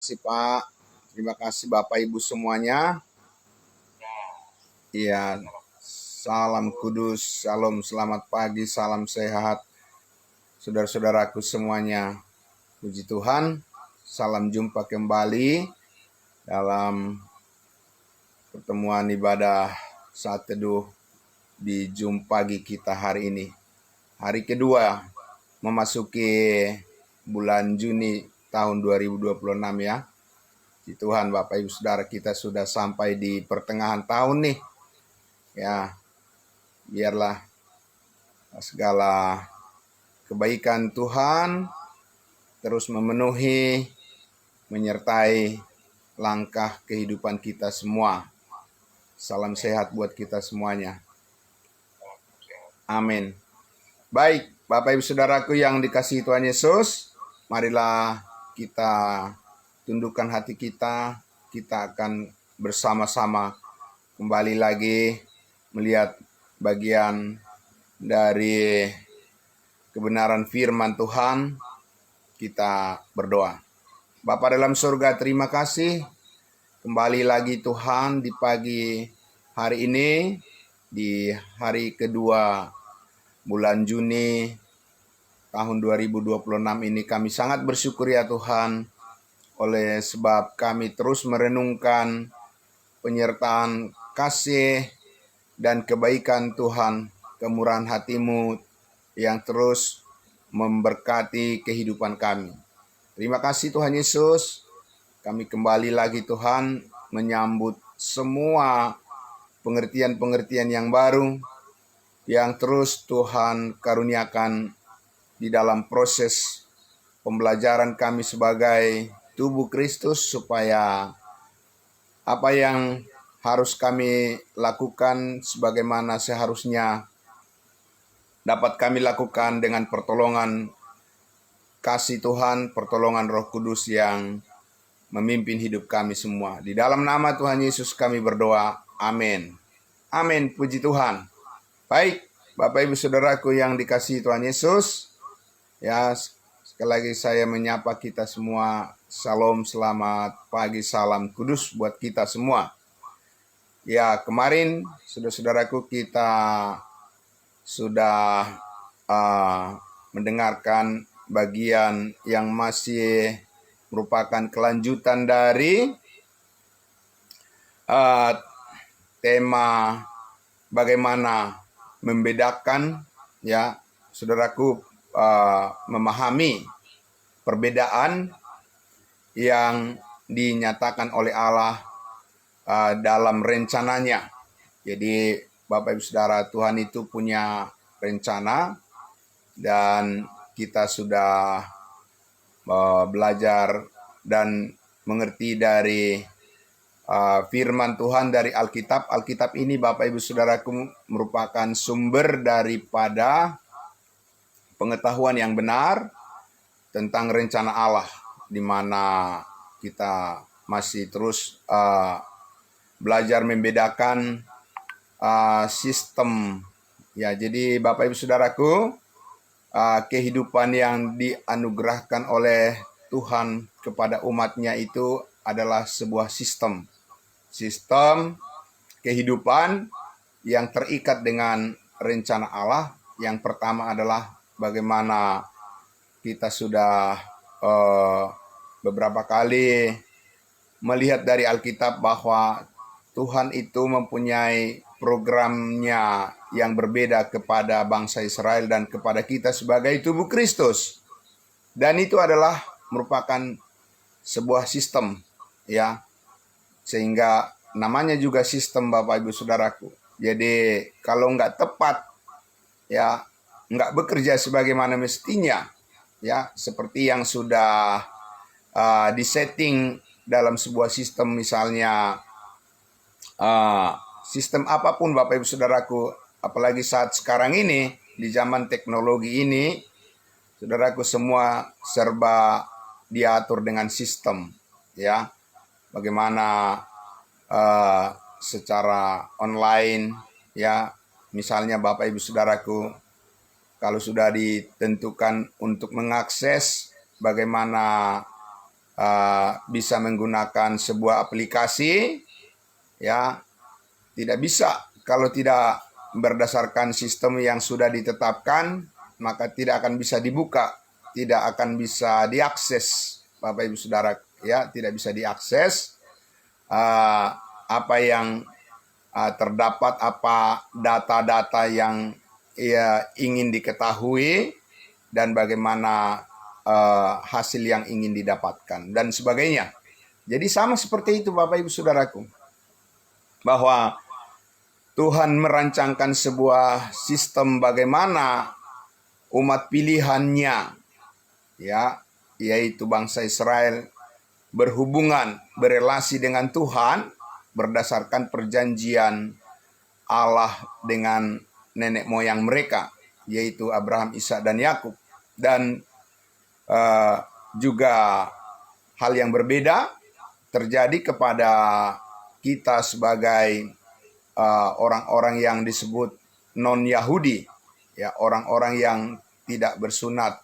kasih Pak. Terima kasih Bapak Ibu semuanya. Iya, salam kudus, shalom, selamat pagi, salam sehat. Saudara-saudaraku semuanya, puji Tuhan. Salam jumpa kembali dalam pertemuan ibadah saat teduh di Jum pagi kita hari ini. Hari kedua memasuki bulan Juni tahun 2026 ya. Puji Tuhan Bapak Ibu Saudara, kita sudah sampai di pertengahan tahun nih. Ya, biarlah segala kebaikan Tuhan terus memenuhi, menyertai langkah kehidupan kita semua. Salam sehat buat kita semuanya. Amin. Baik, Bapak Ibu Saudaraku yang dikasihi Tuhan Yesus, marilah kita tundukkan hati kita. Kita akan bersama-sama kembali lagi melihat bagian dari kebenaran firman Tuhan. Kita berdoa. Bapa dalam surga, terima kasih kembali lagi Tuhan di pagi hari ini, di hari kedua bulan Juni tahun 2026 ini. Kami sangat bersyukur ya Tuhan, oleh sebab kami terus merenungkan penyertaan kasih dan kebaikan Tuhan, kemurahan hati-Mu yang terus memberkati kehidupan kami. Terima kasih Tuhan Yesus. Kami kembali lagi Tuhan menyambut semua pengertian-pengertian yang baru yang terus Tuhan karuniakan di dalam proses pembelajaran kami sebagai tubuh Kristus, supaya apa yang harus kami lakukan sebagaimana seharusnya dapat kami lakukan dengan pertolongan kasih Tuhan, pertolongan Roh Kudus yang memimpin hidup kami semua. Di dalam nama Tuhan Yesus kami berdoa. Amin. Amin. Puji Tuhan. Baik, Bapak Ibu Saudaraku yang dikasihi Tuhan Yesus. Ya, sekali lagi saya menyapa kita semua. Salam, selamat pagi, salam kudus buat kita semua. Ya, kemarin saudara-saudaraku kita sudah mendengarkan bagian yang masih merupakan kelanjutan dari tema bagaimana membedakan ya saudaraku, memahami perbedaan yang dinyatakan oleh Allah dalam rencananya. Jadi Bapak Ibu Saudara, Tuhan itu punya rencana dan kita sudah belajar dan mengerti dari firman Tuhan dari Alkitab. Alkitab ini Bapak Ibu Saudaraku merupakan sumber daripada pengetahuan yang benar tentang rencana Allah, di mana kita masih terus belajar membedakan sistem. Ya, jadi Bapak Ibu Saudaraku, kehidupan yang dianugerahkan oleh Tuhan kepada umatnya itu adalah sebuah sistem. Sistem kehidupan yang terikat dengan rencana Allah. Yang pertama adalah bagaimana kita sudah beberapa kali melihat dari Alkitab bahwa Tuhan itu mempunyai programnya yang berbeda kepada bangsa Israel dan kepada kita sebagai tubuh Kristus. Dan itu adalah merupakan sebuah sistem ya. Sehingga namanya juga sistem Bapak Ibu Saudaraku. Jadi kalau nggak tepat ya, nggak bekerja sebagaimana mestinya ya, seperti yang sudah disetting dalam sebuah sistem, misalnya sistem apapun Bapak Ibu Saudaraku, apalagi saat sekarang ini di zaman teknologi ini, saudaraku, semua serba diatur dengan sistem ya. Bagaimana secara online ya, misalnya Bapak Ibu Saudaraku, kalau sudah ditentukan untuk mengakses bagaimana bisa menggunakan sebuah aplikasi, ya tidak bisa kalau tidak berdasarkan sistem yang sudah ditetapkan, maka tidak akan bisa dibuka, tidak akan bisa diakses, Bapak Ibu Saudara, ya tidak bisa diakses apa yang terdapat, apa data-data yang ingin diketahui dan bagaimana hasil yang ingin didapatkan dan sebagainya. Jadi sama seperti itu Bapak Ibu Saudaraku, bahwa Tuhan merancangkan sebuah sistem bagaimana umat pilihannya, ya, yaitu bangsa Israel, berhubungan, berelasi dengan Tuhan berdasarkan perjanjian Allah dengan nenek moyang mereka, yaitu Abraham, Ishak, dan Yakub. Dan juga hal yang berbeda terjadi kepada kita sebagai orang-orang yang disebut non-Yahudi, ya, orang-orang yang tidak bersunat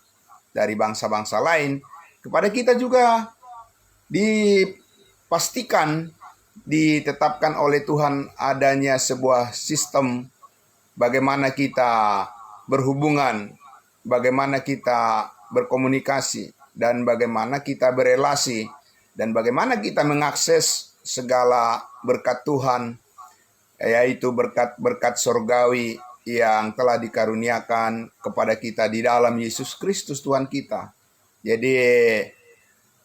dari bangsa-bangsa lain. Kepada kita juga dipastikan, ditetapkan oleh Tuhan adanya sebuah sistem bagaimana kita berhubungan, bagaimana kita berkomunikasi, dan bagaimana kita berelasi, dan bagaimana kita mengakses segala berkat Tuhan, yaitu berkat-berkat surgawi yang telah dikaruniakan kepada kita di dalam Yesus Kristus Tuhan kita. Jadi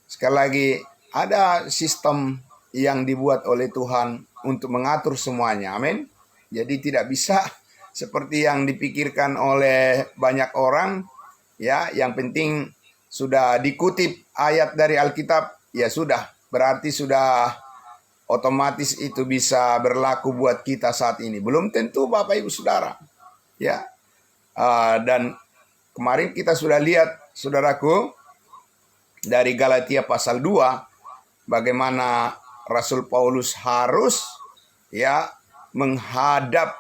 sekali lagi, ada sistem yang dibuat oleh Tuhan untuk mengatur semuanya. Amin. Jadi tidak bisa seperti yang dipikirkan oleh banyak orang, ya, yang penting sudah dikutip ayat dari Alkitab, ya sudah, berarti sudah otomatis itu bisa berlaku buat kita saat ini. Belum tentu Bapak Ibu Saudara, ya. Dan kemarin kita sudah lihat, saudaraku, dari Galatia pasal 2, bagaimana Rasul Paulus harus, ya, menghadap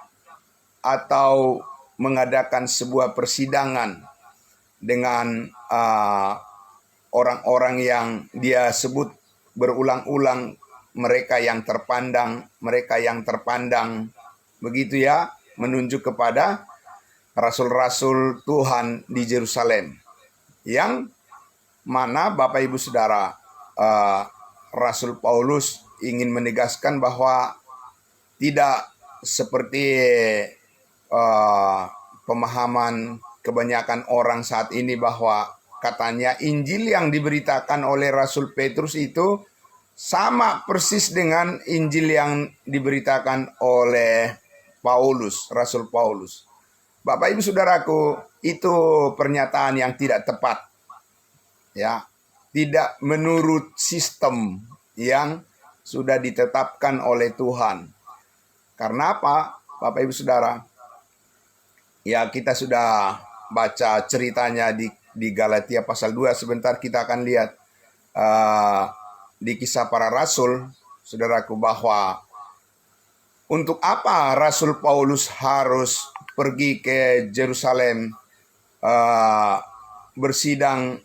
atau mengadakan sebuah persidangan dengan orang-orang yang dia sebut berulang-ulang, mereka yang terpandang, begitu ya, menunjuk kepada rasul-rasul Tuhan di Yerusalem, yang mana Bapak Ibu Saudara, Rasul Paulus ingin menegaskan bahwa tidak seperti pemahaman kebanyakan orang saat ini, bahwa katanya Injil yang diberitakan oleh Rasul Petrus itu sama persis dengan Injil yang diberitakan oleh Paulus, Rasul Paulus. Bapak Ibu Saudaraku, itu pernyataan yang tidak tepat, ya, tidak menurut sistem yang sudah ditetapkan oleh Tuhan. Karena apa, Bapak Ibu Saudara? Ya, kita sudah baca ceritanya di Galatia pasal 2. Sebentar kita akan lihat di Kisah Para Rasul, saudaraku, bahwa untuk apa Rasul Paulus harus pergi ke Yerusalem, bersidang,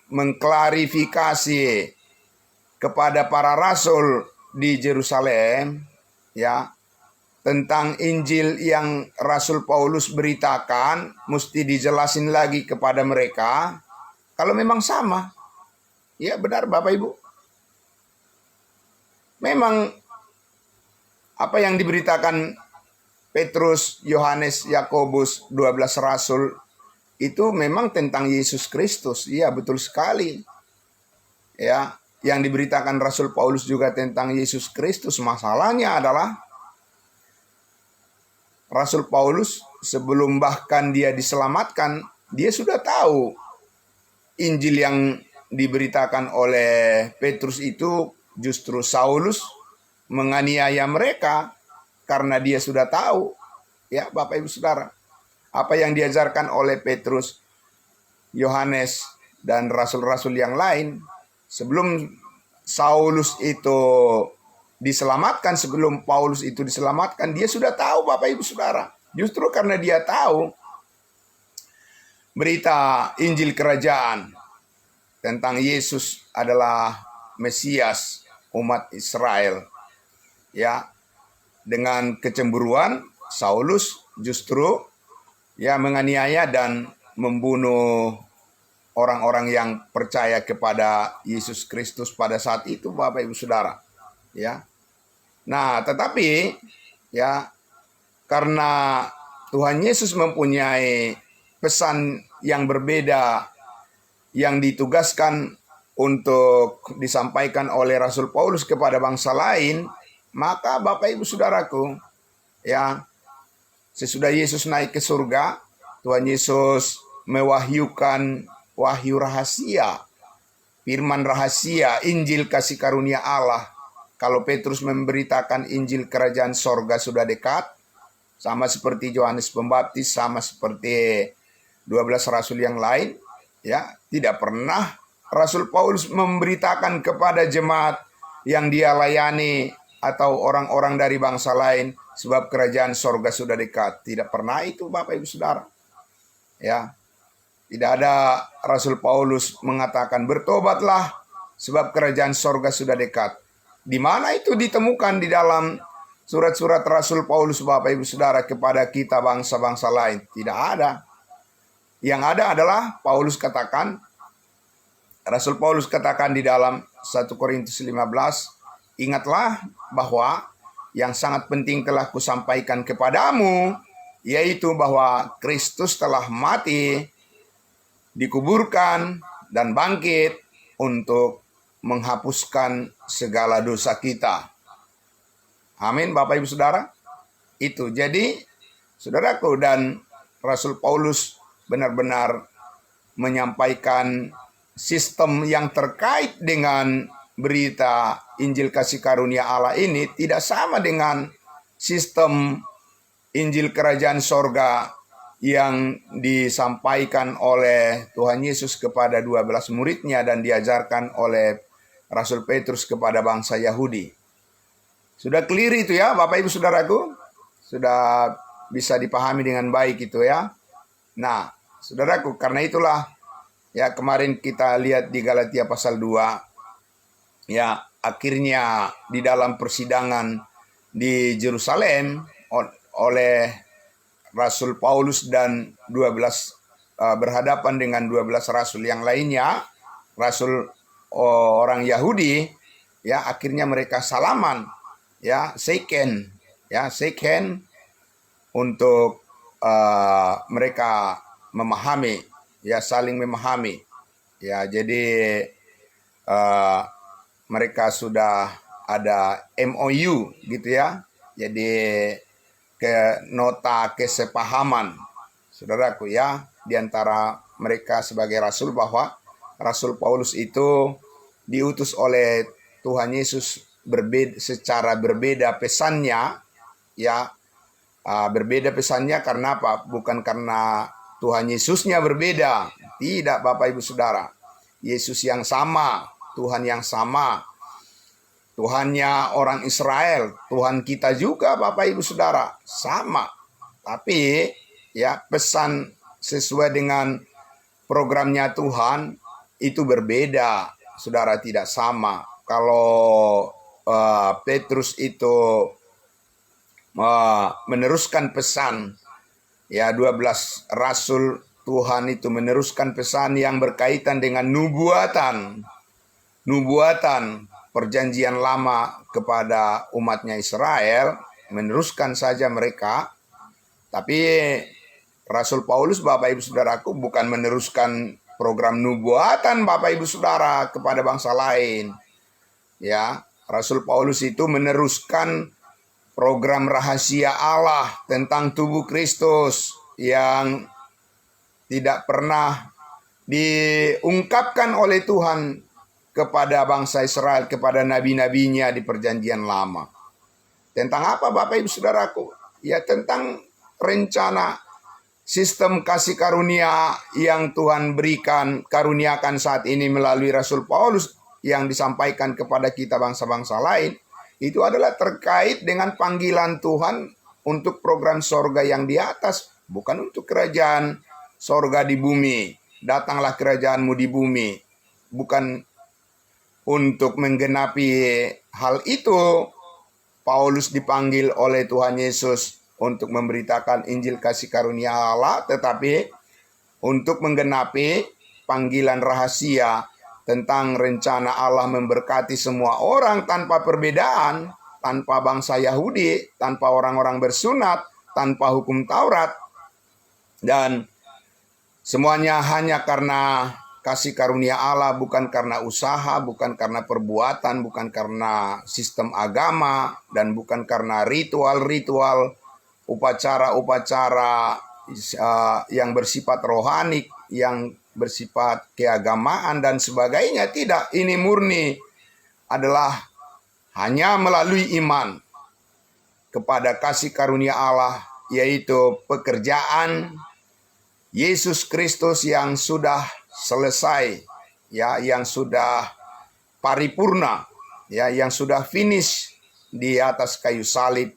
mengklarifikasi kepada para rasul di Yerusalem, ya, tentang Injil yang Rasul Paulus beritakan, mesti dijelasin lagi kepada mereka kalau memang sama. Ya benar Bapak Ibu, memang apa yang diberitakan Petrus, Yohanes, Yakobus, 12 rasul itu memang tentang Yesus Kristus. Iya, betul sekali. Ya, yang diberitakan Rasul Paulus juga tentang Yesus Kristus. Masalahnya adalah Rasul Paulus sebelum bahkan dia diselamatkan, dia sudah tahu Injil yang diberitakan oleh Petrus itu justru Saulus menganiaya mereka, karena dia sudah tahu, ya Bapak Ibu Saudara, apa yang diajarkan oleh Petrus, Yohanes, dan rasul-rasul yang lain sebelum Saulus itu diselamatkan, sebelum Paulus itu diselamatkan, dia sudah tahu Bapak Ibu Saudara. Justru karena dia tahu berita Injil Kerajaan, tentang Yesus adalah Mesias umat Israel. Ya, dengan kecemburuan Saulus justru menganiaya dan membunuh orang-orang yang percaya kepada Yesus Kristus pada saat itu, Bapak Ibu Saudara. Ya. Nah, tetapi karena Tuhan Yesus mempunyai pesan yang berbeda yang ditugaskan untuk disampaikan oleh Rasul Paulus kepada bangsa lain, maka Bapak Ibu Saudaraku, sesudah Yesus naik ke surga, Tuhan Yesus mewahyukan wahyu rahasia, firman rahasia, Injil kasih karunia Allah. Kalau Petrus memberitakan Injil kerajaan sorga sudah dekat, sama seperti Yohanes Pembaptis, sama seperti 12 rasul yang lain, tidak pernah Rasul Paulus memberitakan kepada jemaat yang dia layani atau orang-orang dari bangsa lain, sebab kerajaan sorga sudah dekat. Tidak pernah itu, Bapak Ibu Saudara. Tidak ada Rasul Paulus mengatakan bertobatlah sebab kerajaan sorga sudah dekat. Di mana itu ditemukan di dalam surat-surat Rasul Paulus, Bapak Ibu Saudara, kepada kita bangsa-bangsa lain? Tidak ada. Yang ada adalah Rasul Paulus katakan di dalam 1 Korintus 15, ingatlah bahwa yang sangat penting telah kusampaikan kepadamu, yaitu bahwa Kristus telah mati, dikuburkan, dan bangkit untuk menghapuskan segala dosa kita. Amin, Bapak Ibu Saudara. Itu jadi, saudaraku, dan Rasul Paulus benar-benar menyampaikan sistem yang terkait dengan berita Injil kasih karunia Allah ini tidak sama dengan sistem Injil kerajaan sorga yang disampaikan oleh Tuhan Yesus kepada 12 muridnya dan diajarkan oleh Rasul Petrus kepada bangsa Yahudi. Sudah clear itu ya, Bapak Ibu Saudaraku? Sudah bisa dipahami dengan baik itu ya. Nah, saudaraku, karena itulah kemarin kita lihat di Galatia pasal 2, akhirnya di dalam persidangan di Yerusalem oleh Rasul Paulus dan 12 berhadapan dengan 12 rasul yang lainnya, rasul orang Yahudi, akhirnya mereka salaman, shake hand untuk mereka memahami, saling memahami, jadi mereka sudah ada MOU gitu ya, jadi ke nota kesepahaman, saudaraku di antara mereka sebagai rasul, bahwa Rasul Paulus itu diutus oleh Tuhan Yesus secara berbeda pesannya, berbeda pesannya karena apa? Bukan karena Tuhan Yesusnya berbeda, tidak, Bapak Ibu Saudara. Yesus yang sama, Tuhan yang sama, Tuhannya orang Israel, Tuhan kita juga, Bapak Ibu Saudara, sama. Tapi pesan sesuai dengan programnya Tuhan itu berbeda, saudara, tidak sama. Kalau Petrus itu meneruskan pesan, 12 rasul Tuhan itu meneruskan pesan yang berkaitan dengan nubuatan perjanjian lama kepada umatnya Israel, meneruskan saja mereka. Tapi Rasul Paulus, Bapak Ibu Saudaraku, bukan meneruskan program nubuatan, Bapak Ibu Saudara, kepada bangsa lain. Rasul Paulus itu meneruskan program rahasia Allah tentang tubuh Kristus yang tidak pernah diungkapkan oleh Tuhan kepada bangsa Israel, kepada nabi-nabinya di perjanjian lama. Tentang apa, Bapak Ibu Saudaraku? Tentang rencana sistem kasih karunia yang Tuhan karuniakan saat ini melalui Rasul Paulus yang disampaikan kepada kita bangsa-bangsa lain. Itu adalah terkait dengan panggilan Tuhan untuk program sorga yang di atas, bukan untuk kerajaan sorga di bumi. Datanglah kerajaanmu di bumi. bukan untuk menggenapi hal itu, Paulus dipanggil oleh Tuhan Yesus untuk memberitakan Injil kasih karunia Allah, tetapi untuk menggenapi panggilan rahasia tentang rencana Allah memberkati semua orang tanpa perbedaan, tanpa bangsa Yahudi, tanpa orang-orang bersunat, tanpa hukum Taurat, dan semuanya hanya karena kasih karunia Allah, bukan karena usaha, bukan karena perbuatan, bukan karena sistem agama, dan bukan karena ritual-ritual, upacara-upacara yang bersifat rohani, yang bersifat keagamaan dan sebagainya. Tidak, ini murni adalah hanya melalui iman kepada kasih karunia Allah, yaitu pekerjaan Yesus Kristus yang sudah selesai, ya, yang sudah paripurna, ya, yang sudah finish di atas kayu salib.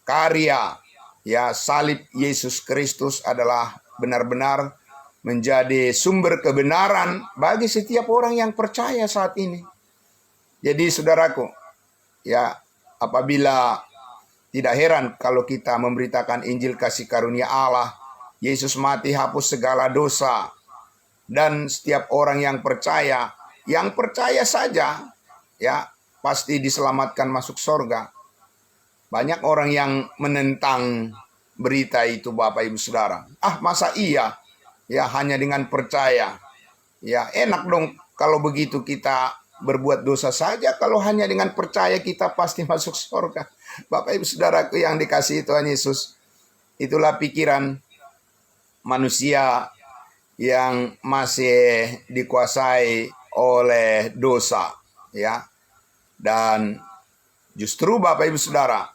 Karya, ya, salib Yesus Kristus adalah benar-benar menjadi sumber kebenaran bagi setiap orang yang percaya saat ini. Jadi saudaraku, ya, apabila tidak heran kalau kita memberitakan Injil kasih karunia Allah, Yesus mati hapus segala dosa, dan setiap orang yang percaya saja, ya, pasti diselamatkan masuk surga. Banyak orang yang menentang berita itu, Bapak Ibu Saudara. Masa iya? Ya, hanya dengan percaya. Ya, enak dong kalau begitu kita berbuat dosa saja. Kalau hanya dengan percaya kita pasti masuk surga. Bapak Ibu Saudaraku yang dikasihi Tuhan Yesus, itulah pikiran manusia yang masih dikuasai oleh dosa, ya. Dan justru Bapak Ibu Saudara,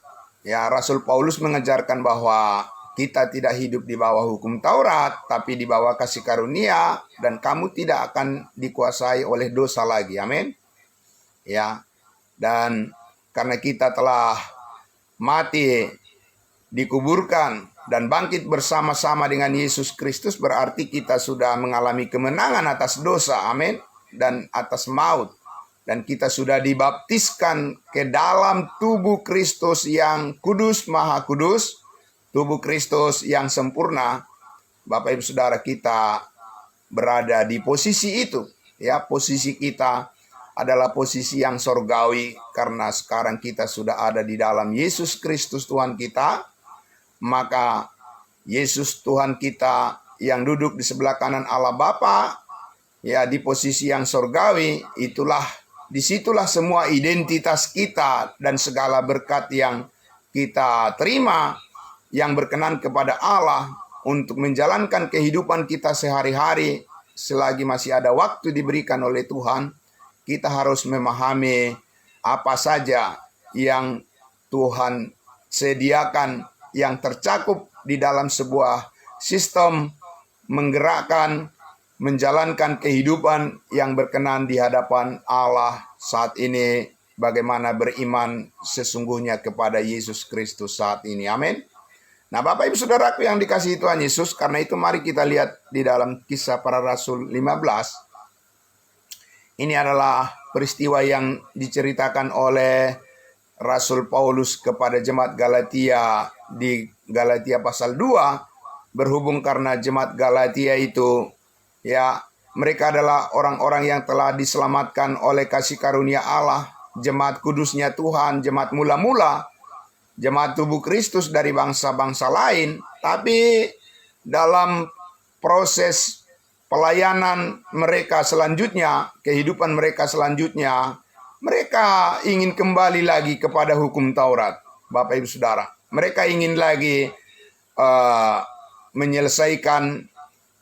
ya, Rasul Paulus mengajarkan bahwa kita tidak hidup di bawah hukum Taurat, tapi di bawah kasih karunia, dan kamu tidak akan dikuasai oleh dosa lagi. Amin. Ya. Dan karena kita telah mati, dikuburkan, dan bangkit bersama-sama dengan Yesus Kristus, berarti kita sudah mengalami kemenangan atas dosa, amin, dan atas maut. Dan kita sudah dibaptiskan ke dalam tubuh Kristus yang kudus, maha kudus, tubuh Kristus yang sempurna. Bapak Ibu Saudara, kita berada di posisi itu, ya. Posisi kita adalah posisi yang sorgawi, karena sekarang kita sudah ada di dalam Yesus Kristus Tuhan kita. Maka Yesus Tuhan kita yang duduk di sebelah kanan Allah Bapa, ya, di posisi yang sorgawi, disitulah semua identitas kita dan segala berkat yang kita terima, yang berkenan kepada Allah untuk menjalankan kehidupan kita sehari-hari. Selagi masih ada waktu diberikan oleh Tuhan, kita harus memahami apa saja yang Tuhan sediakan, yang tercakup di dalam sebuah sistem menggerakkan, menjalankan kehidupan yang berkenan di hadapan Allah saat ini. Bagaimana beriman sesungguhnya kepada Yesus Kristus saat ini. Amin. Nah, Bapak Ibu Saudaraku yang dikasihi Tuhan Yesus, karena itu mari kita lihat di dalam Kisah Para Rasul 15. Ini adalah peristiwa yang diceritakan oleh Rasul Paulus kepada jemaat Galatia di Galatia pasal 2, berhubung karena jemaat Galatia itu, ya, mereka adalah orang-orang yang telah diselamatkan oleh kasih karunia Allah, jemaat kudusnya Tuhan, jemaat mula-mula, jemaat tubuh Kristus dari bangsa-bangsa lain. Tapi dalam proses pelayanan mereka selanjutnya, kehidupan mereka selanjutnya, mereka ingin kembali lagi kepada hukum Taurat, Bapak Ibu Saudara. Mereka ingin lagi menyelesaikan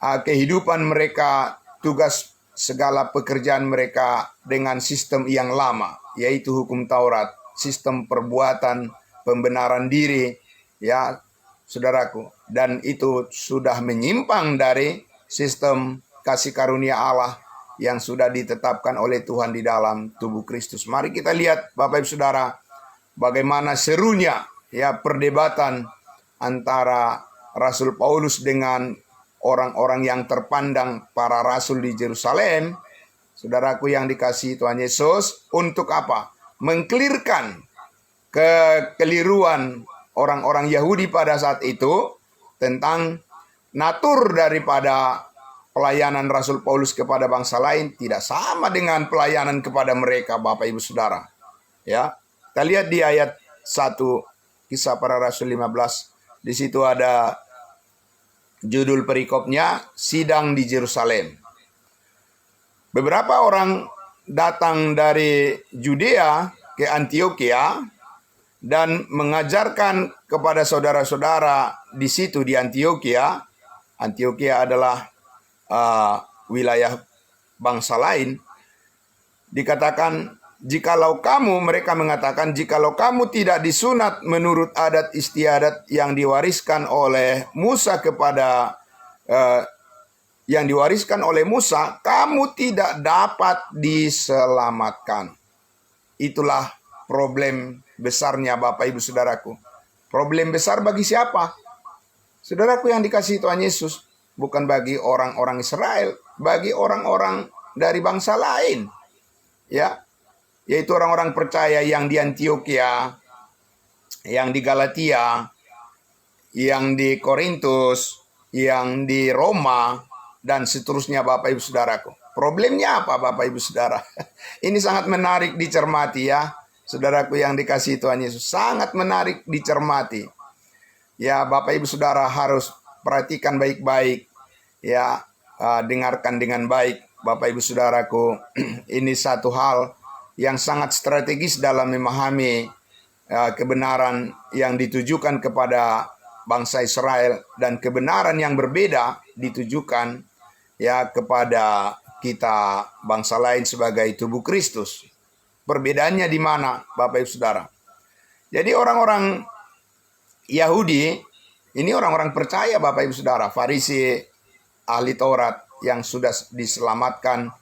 kehidupan mereka, tugas segala pekerjaan mereka dengan sistem yang lama, yaitu hukum Taurat, sistem perbuatan, pembenaran diri, ya, saudaraku. Dan itu sudah menyimpang dari sistem kasih karunia Allah yang sudah ditetapkan oleh Tuhan di dalam tubuh Kristus. Mari kita lihat, Bapak Ibu Saudara, bagaimana serunya, ya, perdebatan antara Rasul Paulus dengan orang-orang yang terpandang para rasul di Yerusalem. saudaraku yang dikasihi Tuhan Yesus, untuk apa? Mengklirkan kekeliruan orang-orang Yahudi pada saat itu tentang natur daripada pelayanan Rasul Paulus kepada bangsa lain tidak sama dengan pelayanan kepada mereka, Bapak Ibu Saudara. Ya, kita lihat di ayat 1 Kisah Para Rasul 15. Di situ ada judul perikopnya, Sidang di Yerusalem. Beberapa orang datang dari Judea ke Antiokhia dan mengajarkan kepada saudara-saudara di situ di Antiokhia. Antiokhia adalah wilayah bangsa lain. Dikatakan, mereka mengatakan, jikalau kamu tidak disunat menurut adat istiadat yang diwariskan oleh Musa kamu tidak dapat diselamatkan. Itulah problem besarnya, Bapak Ibu Saudaraku. Problem besar bagi siapa? Saudaraku yang dikasihi Tuhan Yesus, bukan bagi orang-orang Israel, bagi orang-orang dari bangsa lain. Ya, yaitu orang-orang percaya yang di Antiokhia, yang di Galatia, yang di Korintus, yang di Roma, dan seterusnya, Bapak Ibu Saudaraku. Problemnya apa, Bapak Ibu Saudara? Ini sangat menarik dicermati ya, saudaraku yang dikasihi Tuhan Yesus. Sangat menarik dicermati. Ya, Bapak Ibu Saudara harus perhatikan baik-baik. Ya, dengarkan dengan baik, Bapak Ibu Saudaraku. Ini satu hal yang sangat strategis dalam memahami kebenaran yang ditujukan kepada bangsa Israel, dan kebenaran yang berbeda ditujukan ya kepada kita bangsa lain sebagai tubuh Kristus. Perbedaannya di mana, Bapak Ibu Saudara? Jadi orang-orang Yahudi ini orang-orang percaya, Bapak Ibu Saudara, Farisi, ahli Taurat yang sudah diselamatkan.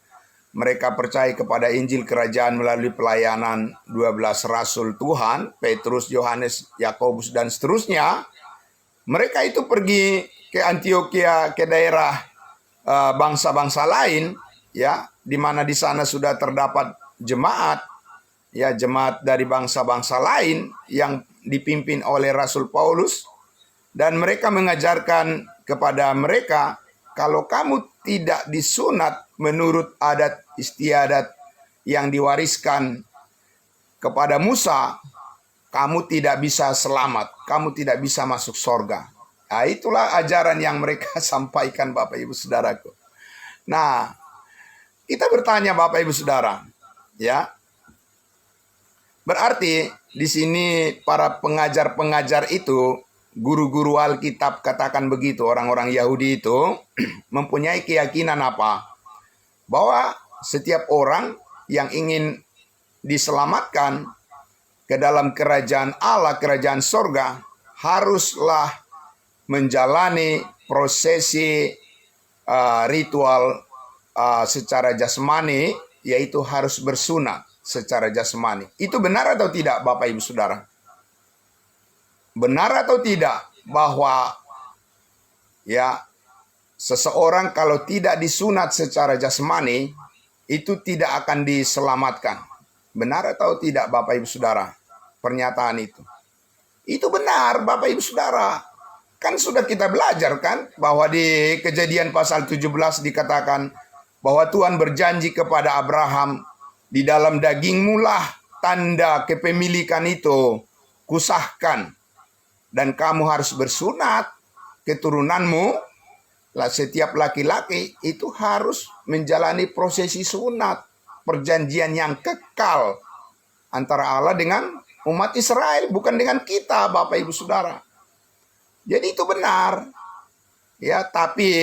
Mereka percaya kepada Injil Kerajaan melalui pelayanan 12 Rasul Tuhan, Petrus, Yohanes, Yakobus, dan seterusnya. Mereka itu pergi ke Antiokhia, ke daerah bangsa-bangsa lain, ya, di mana di sana sudah terdapat jemaat, ya, jemaat dari bangsa-bangsa lain yang dipimpin oleh Rasul Paulus, dan mereka mengajarkan kepada mereka, kalau kamu tidak disunat menurut adat istiadat yang diwariskan kepada Musa, kamu tidak bisa selamat, kamu tidak bisa masuk sorga. Nah, itulah ajaran yang mereka sampaikan, Bapak Ibu Saudaraku. Nah, kita bertanya, Bapak Ibu Saudara, ya, berarti di sini para pengajar-pengajar itu, guru-guru Alkitab, katakan begitu, orang-orang Yahudi itu mempunyai keyakinan apa? Bahwa setiap orang yang ingin diselamatkan ke dalam kerajaan Allah, kerajaan sorga, haruslah menjalani prosesi ritual secara jasmani, yaitu harus bersunat secara jasmani. Itu benar atau tidak, Bapak Ibu Saudara? Benar atau tidak bahwa ya, seseorang kalau tidak disunat secara jasmani itu tidak akan diselamatkan? Benar atau tidak, Bapak Ibu Saudara, pernyataan itu? Itu benar, Bapak Ibu Saudara. Kan sudah kita belajar kan bahwa di Kejadian pasal 17 dikatakan bahwa Tuhan berjanji kepada Abraham, di dalam dagingmu lah tanda kepemilikan itu kusahkan, dan kamu harus bersunat, keturunanmu lah, setiap laki-laki itu harus menjalani prosesi sunat, perjanjian yang kekal antara Allah dengan umat Israel, bukan dengan kita, Bapak Ibu Saudara. Jadi itu benar. Ya, tapi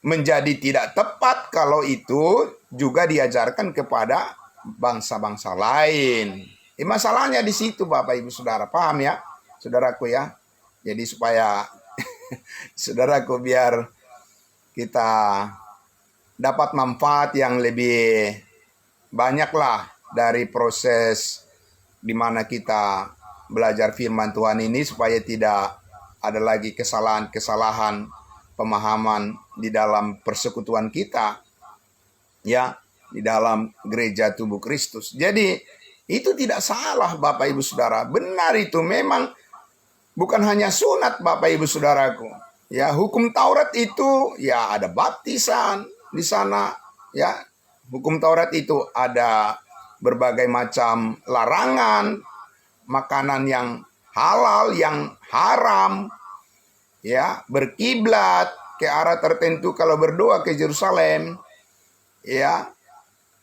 menjadi tidak tepat kalau itu juga diajarkan kepada bangsa-bangsa lain. Masalahnya di situ, Bapak Ibu Saudara. Paham ya, saudaraku ya? Jadi supaya saudaraku, biar kita dapat manfaat yang lebih banyaklah dari proses di mana kita belajar firman Tuhan ini, supaya tidak ada lagi kesalahan-kesalahan pemahaman di dalam persekutuan kita. Ya, di dalam gereja tubuh Kristus. Jadi itu tidak salah Bapak Ibu Saudara. Benar itu, memang bukan hanya sunat Bapak Ibu Saudaraku. Ya, hukum Taurat itu ya ada baptisan di sana, ya. Hukum Taurat itu ada berbagai macam larangan, makanan yang halal, yang haram, ya, berkiblat ke arah tertentu kalau berdoa ke Yerusalem, ya,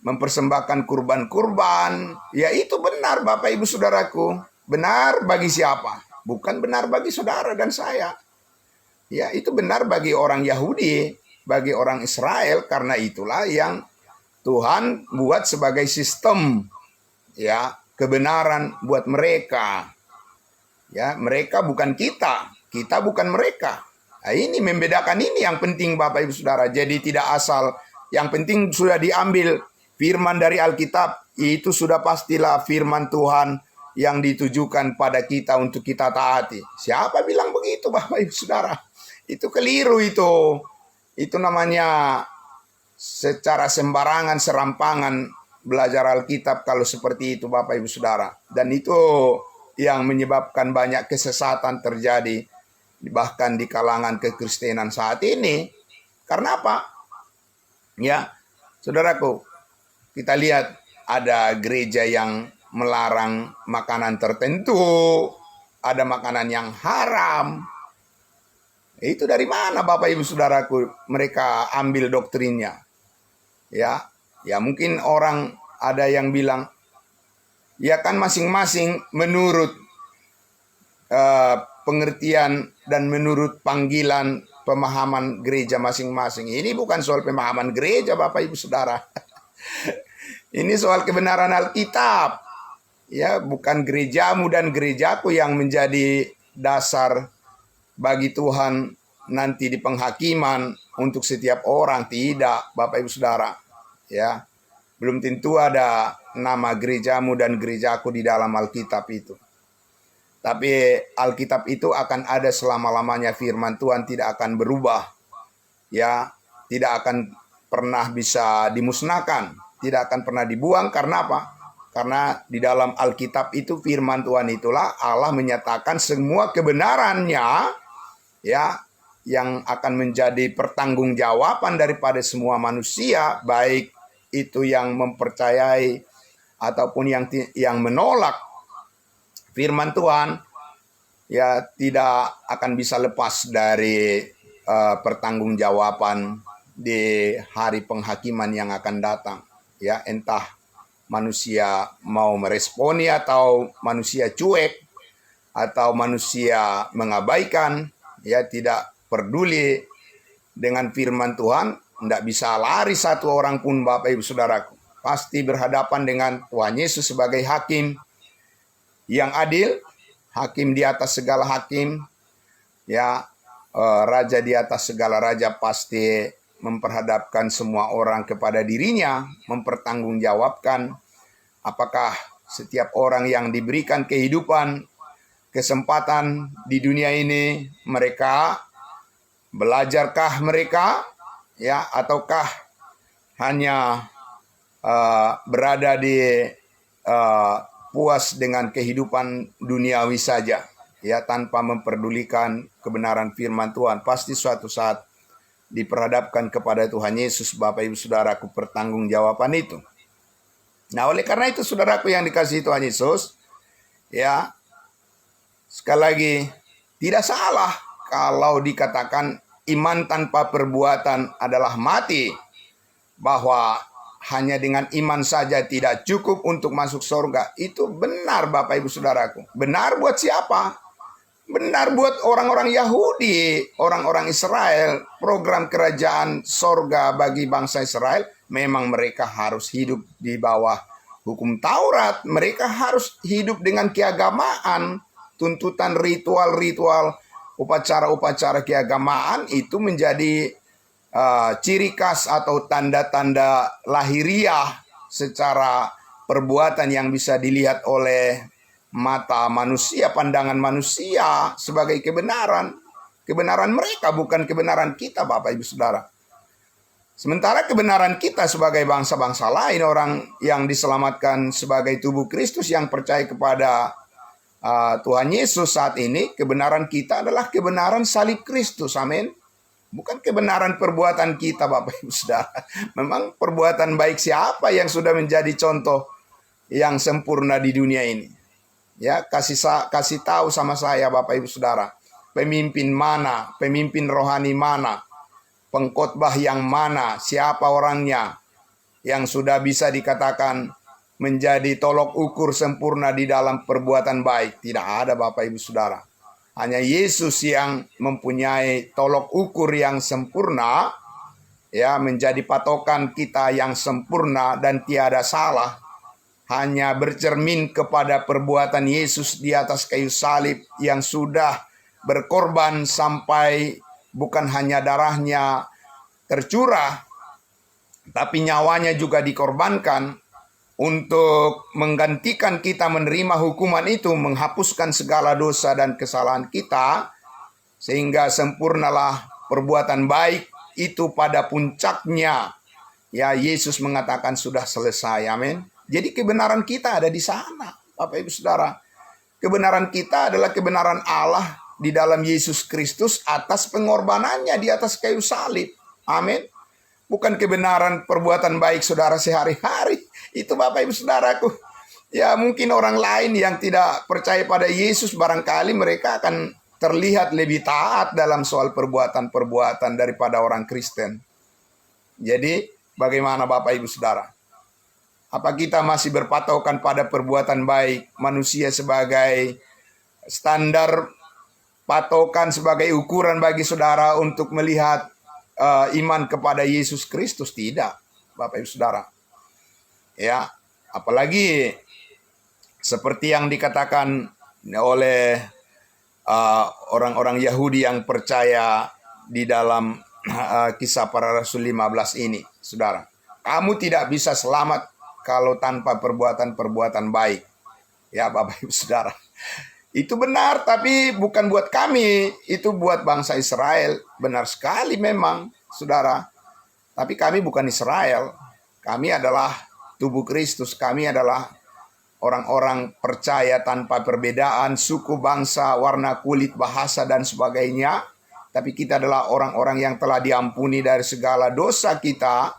mempersembahkan kurban-kurban. Ya, itu benar Bapak Ibu Saudaraku. Benar bagi siapa? Bukan benar bagi saudara dan saya. Ya, itu benar bagi orang Yahudi, bagi orang Israel, karena itulah yang Tuhan buat sebagai sistem, ya, kebenaran buat mereka. Ya, mereka bukan kita, kita bukan mereka. Nah, ini membedakan, ini yang penting Bapak Ibu Saudara. Jadi tidak asal, yang penting sudah diambil firman dari Alkitab, itu sudah pastilah firman Tuhan yang ditujukan pada kita untuk kita taati. Siapa bilang begitu Bapak Ibu Saudara? Itu keliru itu. Itu namanya secara sembarangan, serampangan belajar Alkitab kalau seperti itu Bapak Ibu Saudara. Dan itu yang menyebabkan banyak kesesatan terjadi bahkan di kalangan kekristenan saat ini. Karena apa? Ya, saudaraku, kita lihat ada gereja yang melarang makanan tertentu, ada makanan yang haram. Itu dari mana Bapak Ibu Saudaraku mereka ambil doktrinnya? Ya, ya mungkin orang ada yang bilang, ya kan masing-masing menurut pengertian dan menurut panggilan pemahaman gereja masing-masing. Ini bukan soal pemahaman gereja Bapak Ibu Saudara. Ini soal kebenaran Alkitab. Ya, bukan gerejamu dan gerejaku yang menjadi dasar bagi Tuhan nanti di penghakiman untuk setiap orang. Tidak, Bapak Ibu Saudara. Ya, belum tentu ada nama gerejamu dan gerejaku di dalam Alkitab itu. Tapi Alkitab itu akan ada selama-lamanya, firman Tuhan tidak akan berubah. Ya, tidak akan pernah bisa dimusnahkan, tidak akan pernah dibuang. Karena apa? Karena di dalam Alkitab itu firman Tuhan itulah Allah menyatakan semua kebenarannya, ya, yang akan menjadi pertanggungjawaban daripada semua manusia, baik itu yang mempercayai ataupun yang menolak firman Tuhan, ya tidak akan bisa lepas dari pertanggungjawaban di hari penghakiman yang akan datang. Ya, entah manusia mau meresponi atau manusia cuek atau manusia mengabaikan, ya tidak peduli dengan firman Tuhan, tidak bisa lari satu orang pun Bapak Ibu Saudaraku. Pasti berhadapan dengan Tuhan Yesus sebagai hakim yang adil, hakim di atas segala hakim, ya, raja di atas segala raja, pasti memperhadapkan semua orang kepada dirinya, mempertanggungjawabkan apakah setiap orang yang diberikan kehidupan, kesempatan di dunia ini, mereka belajarkah mereka, ya, ataukah hanya berada di puas dengan kehidupan duniawi saja, ya, tanpa memperdulikan kebenaran firman Tuhan. Pasti suatu saat diperhadapkan kepada Tuhan Yesus Bapak Ibu Saudaraku pertanggungjawaban itu. Nah, oleh karena itu saudaraku yang dikasihi Tuhan Yesus, ya, sekali lagi tidak salah kalau dikatakan iman tanpa perbuatan adalah mati, bahwa hanya dengan iman saja tidak cukup untuk masuk surga. Itu benar Bapak Ibu Saudaraku. Benar buat siapa? Benar buat orang-orang Yahudi, orang-orang Israel. Program kerajaan surga bagi bangsa Israel, memang mereka harus hidup di bawah hukum Taurat. Mereka harus hidup dengan keagamaan, tuntutan ritual-ritual, upacara-upacara keagamaan itu menjadi ciri khas atau tanda-tanda lahiriah secara perbuatan yang bisa dilihat oleh mata manusia, pandangan manusia sebagai kebenaran. Kebenaran mereka bukan kebenaran kita Bapak Ibu Saudara. Sementara kebenaran kita sebagai bangsa-bangsa lain, orang yang diselamatkan sebagai tubuh Kristus yang percaya kepada Tuhan Yesus saat ini, kebenaran kita adalah kebenaran salib Kristus. Amin. Bukan kebenaran perbuatan kita, Bapak Ibu Saudara. Memang perbuatan baik siapa yang sudah menjadi contoh yang sempurna di dunia ini? Ya, kasih tahu sama saya, Bapak Ibu Saudara. Pemimpin mana, pemimpin rohani mana, pengkhotbah yang mana, siapa orangnya yang sudah bisa dikatakan menjadi tolok ukur sempurna di dalam perbuatan baik? Tidak ada, Bapak Ibu Saudara. Hanya Yesus yang mempunyai tolok ukur yang sempurna, ya, menjadi patokan kita yang sempurna dan tiada salah. Hanya bercermin kepada perbuatan Yesus di atas kayu salib yang sudah berkorban sampai bukan hanya darahnya tercurah, tapi nyawanya juga dikorbankan untuk menggantikan kita menerima hukuman itu, menghapuskan segala dosa dan kesalahan kita, sehingga sempurnalah perbuatan baik itu pada puncaknya. Ya, Yesus mengatakan sudah selesai. Amin. Jadi kebenaran kita ada di sana, Bapak Ibu Saudara. Kebenaran kita adalah kebenaran Allah di dalam Yesus Kristus atas pengorbanannya di atas kayu salib. Amin. Bukan kebenaran perbuatan baik saudara sehari-hari. Itu Bapak Ibu Saudaraku. Ya, mungkin orang lain yang tidak percaya pada Yesus, barangkali mereka akan terlihat lebih taat dalam soal perbuatan-perbuatan daripada orang Kristen. Jadi, bagaimana Bapak Ibu Saudara? Apa kita masih berpatokan pada perbuatan baik manusia sebagai standar patokan, sebagai ukuran bagi saudara untuk melihat iman kepada Yesus Kristus? Tidak, Bapak Ibu Saudara. Ya, apalagi seperti yang dikatakan oleh orang-orang Yahudi yang percaya di dalam Kisah Para Rasul 15 ini, saudara. Kamu tidak bisa selamat kalau tanpa perbuatan-perbuatan baik. Ya, Bapak Ibu Saudara. Itu benar, tapi bukan buat kami. Itu buat bangsa Israel. Benar sekali memang, saudara. Tapi kami bukan Israel. Kami adalah tubuh Kristus. Kami adalah orang-orang percaya tanpa perbedaan suku, bangsa, warna kulit, bahasa, dan sebagainya. Tapi kita adalah orang-orang yang telah diampuni dari segala dosa kita.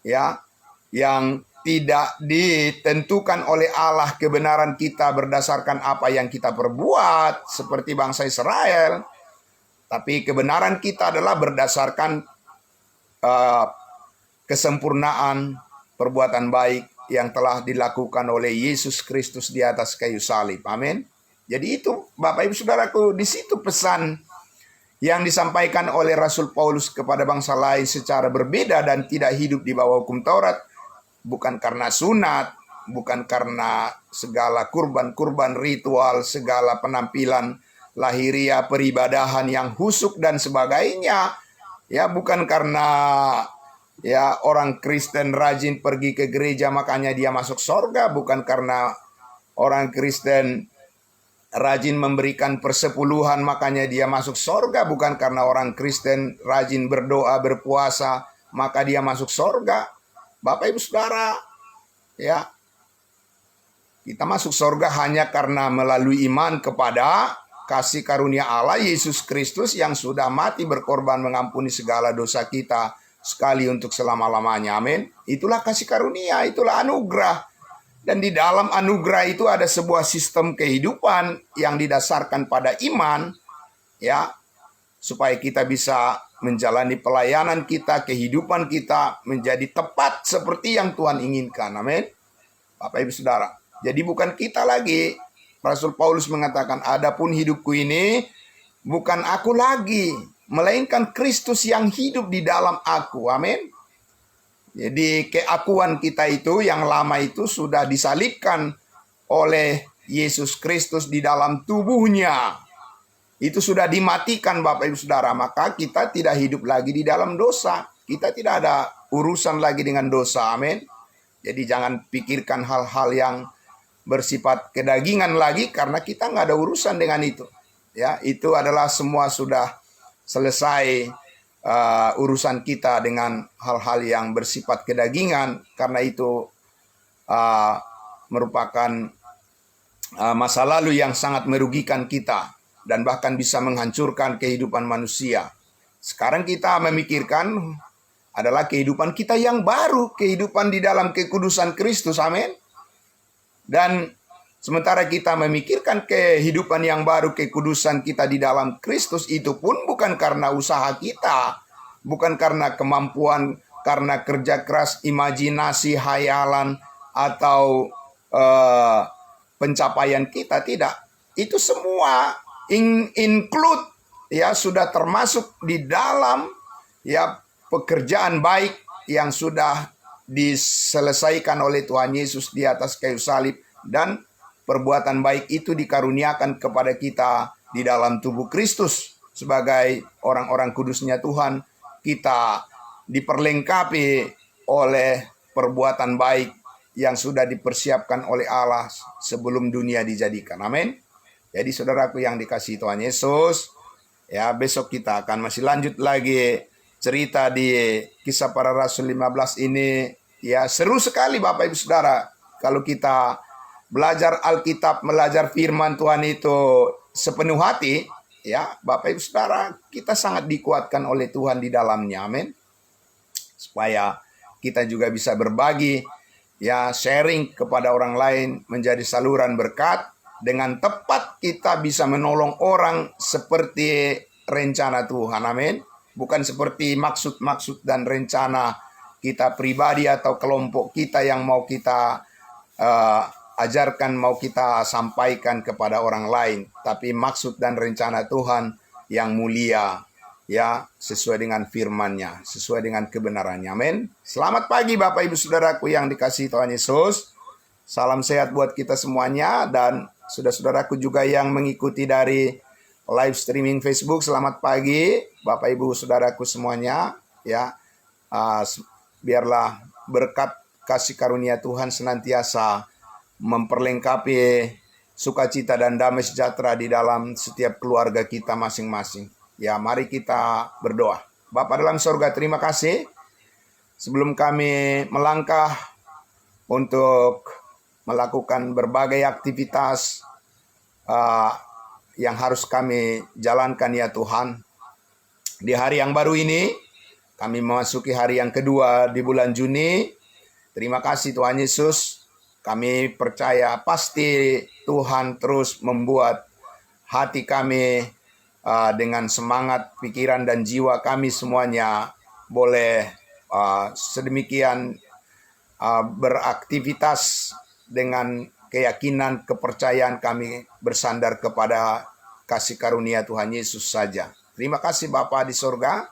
Ya, yang tidak ditentukan oleh Allah kebenaran kita berdasarkan apa yang kita perbuat seperti bangsa Israel. Tapi kebenaran kita adalah berdasarkan kesempurnaan perbuatan baik yang telah dilakukan oleh Yesus Kristus di atas kayu salib. Amin. Jadi itu Bapak Ibu Saudaraku, di situ pesan yang disampaikan oleh Rasul Paulus kepada bangsa lain secara berbeda dan tidak hidup di bawah hukum Taurat. Bukan karena sunat, bukan karena segala kurban-kurban ritual, segala penampilan lahiriah, peribadahan yang husuk dan sebagainya. Ya, bukan karena ya orang Kristen rajin pergi ke gereja makanya dia masuk surga, bukan karena orang Kristen rajin memberikan persepuluhan makanya dia masuk surga, bukan karena orang Kristen rajin berdoa, berpuasa maka dia masuk surga. Bapak Ibu Saudara, ya, kita masuk surga hanya karena melalui iman kepada kasih karunia Allah Yesus Kristus yang sudah mati berkorban mengampuni segala dosa kita sekali untuk selama-lamanya. Amin. Itulah kasih karunia, itulah anugerah. Dan di dalam anugerah itu ada sebuah sistem kehidupan yang didasarkan pada iman, ya, supaya kita bisa menjalani pelayanan kita, kehidupan kita menjadi tepat seperti yang Tuhan inginkan. Amin. Bapak Ibu Saudara. Jadi bukan kita lagi. Rasul Paulus mengatakan, adapun hidupku ini bukan aku lagi, melainkan Kristus yang hidup di dalam aku. Amin. Jadi keakuan kita itu yang lama itu sudah disalibkan oleh Yesus Kristus di dalam tubuhnya. Itu sudah dimatikan Bapak Ibu Saudara. Maka kita tidak hidup lagi di dalam dosa. Kita tidak ada urusan lagi dengan dosa. Amin. Jadi jangan pikirkan hal-hal yang bersifat kedagingan lagi, karena kita nggak ada urusan dengan itu. Ya, itu adalah semua sudah selesai urusan kita dengan hal-hal yang bersifat kedagingan, karena itu merupakan masa lalu yang sangat merugikan kita dan bahkan bisa menghancurkan kehidupan manusia. Sekarang kita memikirkan adalah kehidupan kita yang baru, kehidupan di dalam kekudusan Kristus, amin. Dan sementara kita memikirkan kehidupan yang baru, kekudusan kita di dalam Kristus, itu pun bukan karena usaha kita, bukan karena kemampuan, karena kerja keras, imajinasi, hayalan, atau pencapaian kita, tidak. Itu semua include, ya, sudah termasuk di dalam, ya, pekerjaan baik yang sudah diselesaikan oleh Tuhan Yesus di atas kayu salib, dan perbuatan baik itu dikaruniakan kepada kita di dalam tubuh Kristus sebagai orang-orang kudusnya Tuhan. Kita diperlengkapi oleh perbuatan baik yang sudah dipersiapkan oleh Allah sebelum dunia dijadikan. Amin. Jadi saudaraku yang dikasihi Tuhan Yesus, ya, besok kita akan masih lanjut lagi cerita di Kisah Para Rasul 15 ini. Ya, seru sekali Bapak Ibu Saudara kalau kita belajar Alkitab, belajar firman Tuhan itu sepenuh hati, ya Bapak Ibu Saudara, kita sangat dikuatkan oleh Tuhan di dalamnya, amin. Supaya kita juga bisa berbagi, ya, sharing kepada orang lain, menjadi saluran berkat. Dengan tepat kita bisa menolong orang seperti rencana Tuhan, amin. Bukan seperti maksud-maksud dan rencana kita pribadi atau kelompok kita yang mau kita ajarkan, mau kita sampaikan kepada orang lain. Tapi maksud dan rencana Tuhan yang mulia, ya, sesuai dengan firman-Nya, sesuai dengan kebenarannya, amin. Selamat pagi Bapak Ibu Saudaraku yang dikasihi Tuhan Yesus. Salam sehat buat kita semuanya, dan saudara-saudaraku juga yang mengikuti dari live streaming Facebook, selamat pagi Bapak Ibu Saudaraku semuanya, ya. Biarlah berkat kasih karunia Tuhan senantiasa memperlengkapi sukacita dan damai sejahtera di dalam setiap keluarga kita masing-masing. Ya, mari kita berdoa. Bapa dalam sorga, terima kasih sebelum kami melangkah untuk melakukan berbagai aktivitas yang harus kami jalankan, ya Tuhan. Di hari yang baru ini, kami memasuki hari yang kedua di bulan Juni. Terima kasih Tuhan Yesus. Kami percaya pasti Tuhan terus membuat hati kami dengan semangat, pikiran dan jiwa kami semuanya boleh sedemikian beraktivitas dengan keyakinan, kepercayaan kami bersandar kepada kasih karunia Tuhan Yesus saja. Terima kasih Bapa di sorga.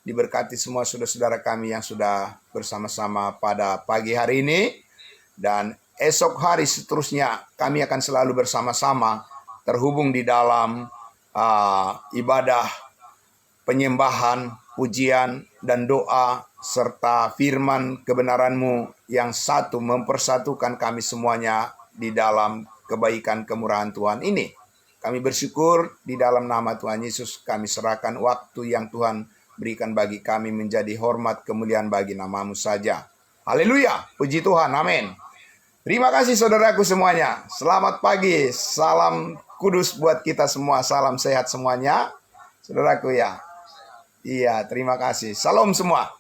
Diberkati semua saudara-saudara kami yang sudah bersama-sama pada pagi hari ini. Dan esok hari seterusnya kami akan selalu bersama-sama terhubung di dalam ibadah, penyembahan, pujian, dan doa, serta firman kebenaran-Mu yang satu mempersatukan kami semuanya di dalam kebaikan kemurahan Tuhan ini. Kami bersyukur di dalam nama Tuhan Yesus, kami serahkan waktu yang Tuhan berikan bagi kami menjadi hormat kemuliaan bagi nama-Mu saja. Haleluya, puji Tuhan, amin. Terima kasih saudaraku semuanya. Selamat pagi, salam kudus buat kita semua, salam sehat semuanya. Saudaraku ya. Iya, terima kasih. Salam semua.